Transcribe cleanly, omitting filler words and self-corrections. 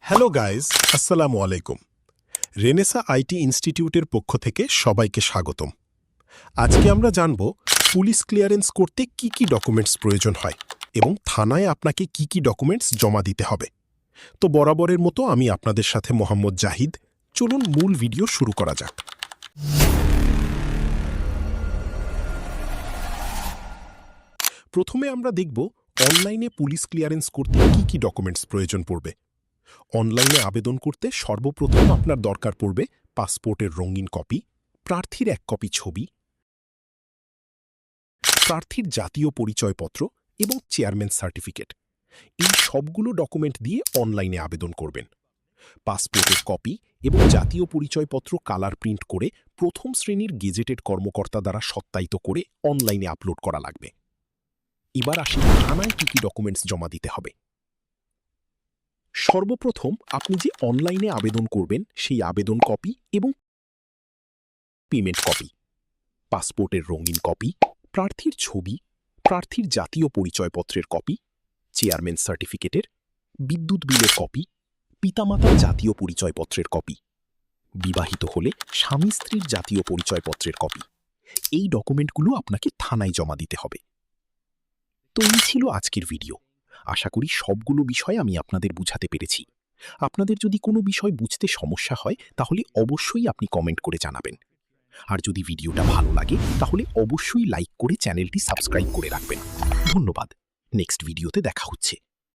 Hello guys, আসসালামু আলাইকুম। Renaissance IT ইনস্টিটিউটের পক্ষ থেকে সবাইকে স্বাগতম। আজকে আমরা জানব পুলিশ ক্লিয়ারেন্স করতে কি কি ডকুমেন্টস প্রয়োজন হয় এবং থানায় আপনাকে কি কি ডকুমেন্টস জমা দিতে হবে। তো বরাবরের মতো আমি আপনাদের সাথে মোহাম্মদ জাহিদ। চলুন মূল ভিডিও শুরু করা যাক। প্রথমে আমরা দেখব অনলাইনে পুলিশ ক্লিয়ারেন্স করতে কি কি ডকুমেন্টস প্রয়োজন পড়বে। অনলাইনে আবেদন করতে সর্বপ্রথম আপনার দরকার পড়বে পাসপোর্টের রঙিন কপি, প্রার্থীর এক কপি ছবি, প্রার্থীর জাতীয় পরিচয়পত্র এবং চেয়ারম্যান সার্টিফিকেট। এই সবগুলো ডকুমেন্ট দিয়ে অনলাইনে আবেদন করবেন। পাসপোর্টের কপি এবং জাতীয় পরিচয়পত্র কালার প্রিন্ট করে প্রথম শ্রেণীর গেজেটেড কর্মকর্তা দ্বারা সত্যায়িত করে অনলাইনে আপলোড করা লাগবে। এবার আসি থানায় কি কি ডকুমেন্টস জমা দিতে হবে। সর্বপ্রথম আপনি যে অনলাইনে আবেদন করবেন সেই আবেদন কপি এবং পেমেন্ট কপি, পাসপোর্টের রঙিন কপি, প্রার্থীর ছবি, প্রার্থীর জাতীয় পরিচয়পত্রের কপি, চেয়ারম্যান সার্টিফিকেটের, বিদ্যুৎ বিলের কপি, পিতামাতার জাতীয় পরিচয়পত্রের কপি, বিবাহিত হলে স্বামী স্ত্রীর জাতীয় পরিচয়পত্রের কপি। এই ডকুমেন্টগুলো আপনাকে থানায় জমা দিতে হবে। তো এই ছিল আজকের ভিডিও। আশা করি সবগুলো বিষয় আমি আপনাদের বুঝাতে পেরেছি। আপনাদের যদি কোনো বিষয় বুঝতে সমস্যা হয় তাহলে অবশ্যই আপনি কমেন্ট করে জানাবেন। আর যদি ভিডিওটা ভালো লাগে তাহলে অবশ্যই লাইক করে চ্যানেলটি সাবস্ক্রাইব করে রাখবেন। ধন্যবাদ। নেক্সট ভিডিওতে দেখা হচ্ছে।